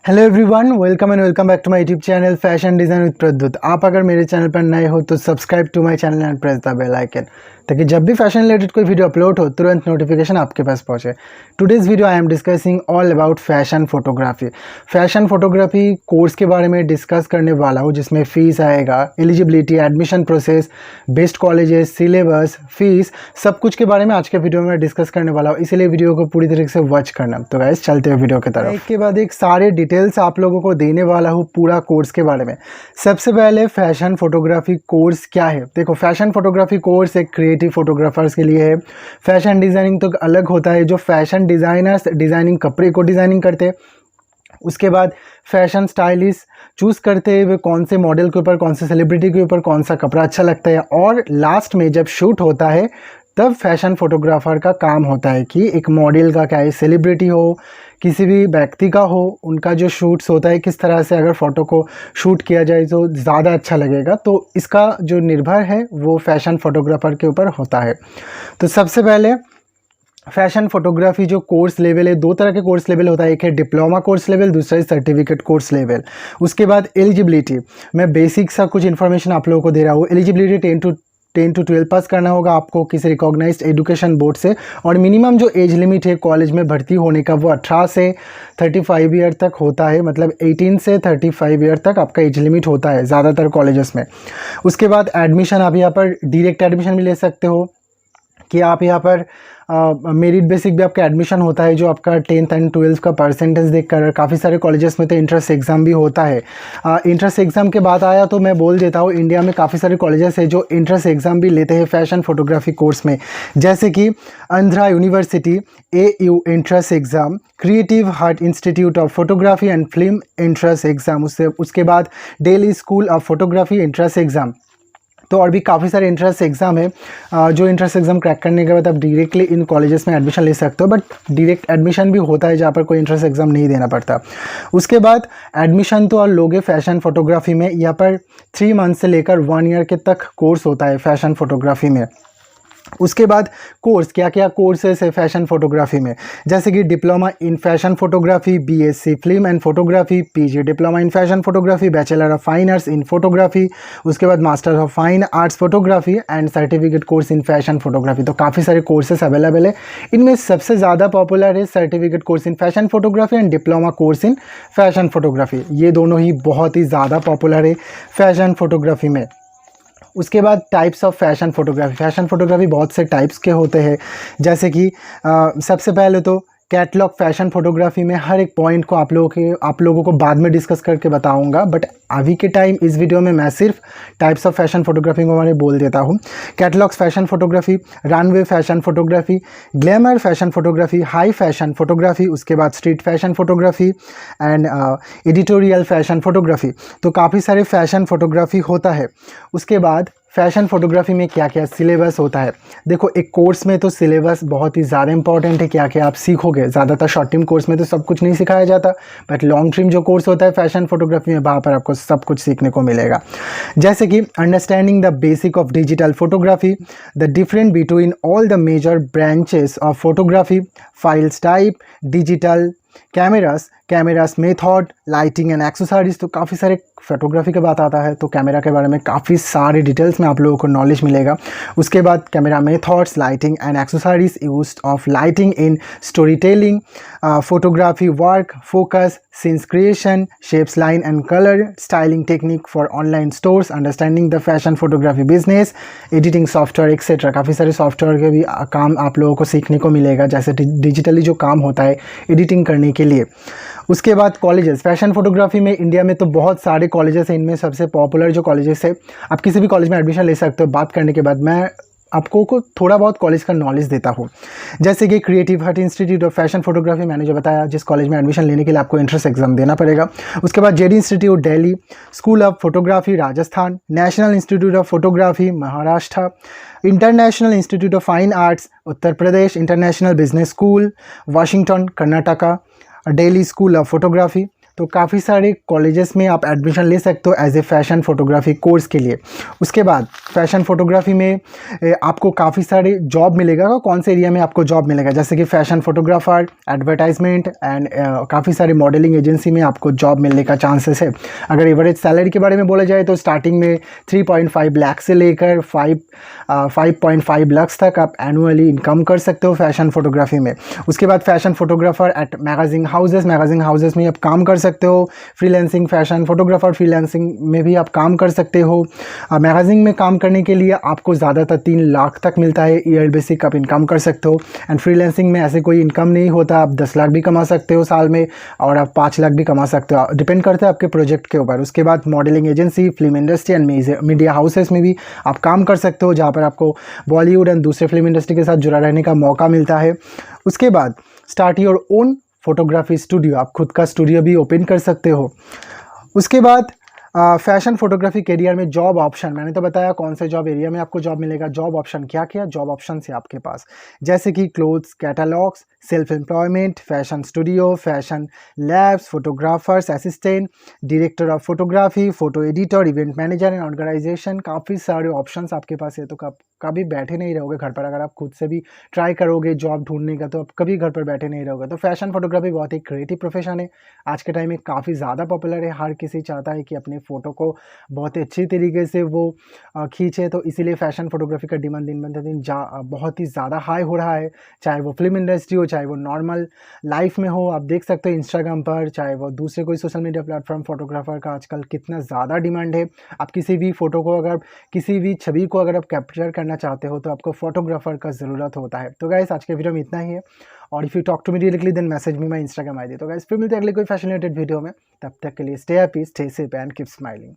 Hello everyone, welcome and welcome back to my YouTube channel fashion design with Pradyut. आप अगर मेरे channel पर नए हो तो subscribe to my channel and press the bell icon, ताकि जब भी फैशन रिलेटेड कोई वीडियो अपलोड हो तुरंत नोटिफिकेशन आपके पास पहुंचे। Today's video I am discussing all about fashion photography. Fashion photography course के बारे में डिस्कस करने वाला हूँ, जिसमें फ़ीस आएगा, eligibility, admission process, best colleges, syllabus, fees, सब कुछ के बारे में आज के वीडियो में डिस्कस करने वाला हूँ। इसीलिए वीडियो को पूरी तरीके से वॉच करना। तो गाइस चलते हैं वीडियो की तरफ। एक के बाद एक सारे डिटेल्स आप लोगों को देने वाला हूँ पूरा कोर्स के बारे में। सबसे पहले फैशन फोटोग्राफी कोर्स क्या है। देखो, फैशन फोटोग्राफी कोर्स एक क्रिएटिव फोटोग्राफर्स के लिए है। फैशन डिज़ाइनिंग तो अलग होता है, जो फैशन डिज़ाइनर्स डिज़ाइनिंग कपड़े को डिज़ाइनिंग करते हैं। उसके बाद फैशन स्टाइलिस्ट चूज़ करते हैं वे कौन से मॉडल के ऊपर, कौन से सेलिब्रिटी के ऊपर कौन सा कपड़ा अच्छा लगता है। और लास्ट में जब शूट होता है तब फैशन फोटोग्राफर का काम होता है कि एक मॉडल का, क्या है, सेलिब्रिटी हो, किसी भी व्यक्ति का हो, उनका जो शूट्स होता है किस तरह से अगर फ़ोटो को शूट किया जाए तो ज़्यादा अच्छा लगेगा। तो इसका जो निर्भर है वो फैशन फोटोग्राफर के ऊपर होता है। तो सबसे पहले फैशन फोटोग्राफी जो कोर्स लेवल है, दो तरह के कोर्स लेवल होता है, एक है डिप्लोमा कोर्स लेवल, दूसरा है सर्टिफिकेट कोर्स लेवल। उसके बाद एलिजिबिलिटी, मैं बेसिक सा कुछ इन्फॉर्मेशन आप लोगों को दे रहा हूँ। एलिजिबिलिटी 10 to 12 पास करना होगा आपको किसी रिकॉग्नाइज्ड एजुकेशन बोर्ड से, और मिनिमम जो एज लिमिट है कॉलेज में भर्ती होने का वो 18 से 35 ईयर तक होता है। मतलब 18 से 35 ईयर तक आपका एज लिमिट होता है ज़्यादातर कॉलेजेस में। उसके बाद एडमिशन, आप यहाँ पर डायरेक्ट एडमिशन भी ले सकते हो कि आप यहाँ पर मेरिट बेसिक भी आपका एडमिशन होता है, जो आपका 10th एंड 12th का परसेंटेज देखकर। काफ़ी सारे कॉलेजेस में तो इंट्रेंस एग्ज़ाम भी होता है। इंट्रेंस एग्ज़ाम के बाद आया तो मैं बोल देता हूँ, इंडिया में काफ़ी सारे कॉलेजेस है जो इंट्रेंस एग्ज़ाम भी लेते हैं फैशन फोटोग्राफी कोर्स में, जैसे कि Andhra university AU entrance exam, creative heart institute of photography and film entrance exam, उसके बाद Delhi school of photography entrance exam. तो और भी काफ़ी सारे इंट्रेंस एग्ज़ाम है, जो इंट्रेंस एग्ज़ाम क्रैक करने के बाद आप डायरेक्टली इन कॉलेजेस में एडमिशन ले सकते हो। बट डायरेक्ट एडमिशन भी होता है जहाँ पर कोई इंट्रेंस एग्ज़ाम नहीं देना पड़ता। उसके बाद एडमिशन तो और लोगे फैशन फोटोग्राफी में, यहाँ पर 3 मंथ से लेकर 1 ईयर के तक कोर्स होता है फैशन फोटोग्राफी में। उसके बाद कोर्स, क्या क्या कोर्सेस है फैशन फोटोग्राफी में, जैसे कि diploma in fashion photography, BSc film and photography, PG diploma in fashion photography, bachelor of fine arts in photography, उसके बाद master of fine arts photography and certificate course in fashion photography. तो काफ़ी सारे courses available है। इनमें सबसे ज़्यादा popular है certificate course in fashion photography and diploma course in fashion photography. ये दोनों ही बहुत ही ज़्यादा पॉपुलर है फैशन फोटोग्राफी में। उसके बाद types of fashion photography. Fashion photography बहुत से टाइप्स के होते हैं, जैसे कि सबसे पहले तो कैटलॉग फैशन फोटोग्राफी में हर एक पॉइंट को आप लोगों को बाद में डिस्कस करके बताऊंगा, बट अभी के टाइम इस वीडियो में मैं सिर्फ टाइप्स ऑफ फैशन फोटोग्राफी के बारे में बोल देता हूँ। Catalogues fashion photography, runway fashion photography, glamour fashion photography, high fashion photography, उसके बाद street fashion photography and editorial fashion photography. तो काफ़ी सारे फैशन फोटोग्राफी होता है। उसके बाद फैशन फोटोग्राफी में क्या क्या सिलेबस होता है। देखो, एक कोर्स में तो सिलेबस बहुत ही ज़्यादा इंपॉर्टेंट है, क्या क्या आप सीखोगे। ज़्यादातर शॉर्ट टर्म कोर्स में तो सब कुछ नहीं सिखाया जाता, बट लॉन्ग टर्म जो कोर्स होता है फैशन फोटोग्राफी में, वहाँ पर आपको सब कुछ सीखने को मिलेगा। जैसे कि understanding the basic of digital photography, the different between all the major branches of photography, files type, digital cameras method, lighting and accessories. तो काफ़ी सारे फोटोग्राफी के बात आता है तो कैमरा के बारे में काफ़ी सारे डिटेल्स में आप लोगों को नॉलेज मिलेगा। उसके बाद camera methods, lighting and accessories, use of lighting in story telling, photography work, focus, scenes creation, shapes, line and colour, styling technique for online stores, understanding the fashion photography business, editing software etcetera. काफ़ी सारे software के भी काम आप लोगों को सीखने को मिलेगा, जैसे डिजिटली जो काम होता है एडिटिंग करने के लिए। उसके बाद कॉलेजेस, फैशन फोटोग्राफी में इंडिया में तो बहुत सारे कॉलेजेस हैं। इनमें सबसे पॉपुलर जो कॉलेजेस है, आप किसी भी कॉलेज में एडमिशन ले सकते हो। बात करने के बाद मैं आपको को थोड़ा बहुत कॉलेज का नॉलेज देता हूँ, जैसे कि creative heart institute of fashion photography, मैंने जो बताया, जिस कॉलेज में एडमिशन लेने के लिए आपको एंट्रेंस एग्जाम देना पड़ेगा। उसके बाद JD institute Delhi, school of photography Rajasthan, national institute of photography Maharashtra, international institute of fine arts Uttar Pradesh, international business school Washington Karnataka, Delhi school of photography, तो काफ़ी सारे कॉलेजेस में आप एडमिशन ले सकते हो as a fashion photography course के लिए। उसके बाद फैशन फोटोग्राफी में आपको काफ़ी सारे जॉब मिलेगा। कौन से एरिया में आपको जॉब मिलेगा, जैसे कि फैशन फोटोग्राफर, एडवर्टाइजमेंट एंड काफ़ी सारे मॉडलिंग एजेंसी में आपको जॉब मिलने का चांसेस है। अगर एवरेज सैलरी के बारे में बोला जाए तो स्टार्टिंग में 3.5 लाख से लेकर 5.5 लाख तक आप एनुअली इनकम कर सकते हो फैशन फोटोग्राफी में। उसके बाद fashion photographer at magazine houses में आप काम कर सकते हो। फ्रीलांसिंग फैशन फोटोग्राफर फ्रीलांसिंग में भी आप काम कर सकते हो। मैगजीन में काम करने के लिए आपको ज़्यादातर 3 लाख तक मिलता है, ईयर बेसिक आप इनकम कर सकते हो। एंड फ्रीलांसिंग में ऐसे कोई इनकम नहीं होता, आप 10 लाख भी कमा सकते हो साल में और आप 5 लाख भी कमा सकते हो, डिपेंड करता है आपके प्रोजेक्ट के ऊपर। उसके बाद modelling agency, film industry and media houses में भी आप काम कर सकते हो, जहाँ पर आपको बॉलीवुड एंड दूसरे फिल्म इंडस्ट्री के साथ जुड़ा रहने का मौका मिलता है। उसके बाद start your own photography studio, आप खुद का स्टूडियो भी ओपन कर सकते हो। उसके बाद फैशन फोटोग्राफी करियर में जॉब ऑप्शन, मैंने तो बताया कौन से जॉब एरिया में आपको जॉब मिलेगा। जॉब ऑप्शन क्या क्या जॉब ऑप्शन है आपके पास, जैसे कि clothes catalogues, self employment, fashion studio, fashion labs, photographers assistant, director of photography, photo editor, event manager and organisation. काफ़ी सारे ऑप्शंस आपके पास है, तो कभी बैठे नहीं रहोगे घर पर। अगर आप खुद से भी ट्राई करोगे जॉब ढूंढने का तो आप कभी घर पर बैठे नहीं रहोगे। तो फैशन फोटोग्राफी बहुत ही क्रिएटिव प्रोफेशन है, आज के टाइम में काफ़ी ज़्यादा पॉपुलर है। हर किसी चाहता है कि अपने फ़ोटो को बहुत ही अच्छी तरीके से वो खींचे, तो इसीलिए फ़ैशन फोटोग्राफी का डिमांड दिन ब दिन बहुत ही ज़्यादा हाई हो रहा है। चाहे वो फिल्म इंडस्ट्री हो, चाहे वो नॉर्मल लाइफ में हो। आप देख सकते हो इंस्टाग्राम पर, चाहे वो दूसरे कोई सोशल मीडिया प्लेटफॉर्म, फोटोग्राफर का आजकल कितना ज़्यादा डिमांड है। आप किसी भी फ़ोटो को अगर किसी भी छवि को अगर आप कैप्चर करना चाहते हो तो आपको फोटोग्राफर का ज़रूरत होता है। तो गाइस आज के वीडियो में इतना ही है, और if you talk to me directly then message me my Instagram ID. तो गाइस फिर मिलते हैं अगले कोई फैशन रिलेटेड वीडियो में, तब तक के लिए stay happy, stay safe and keep smiling.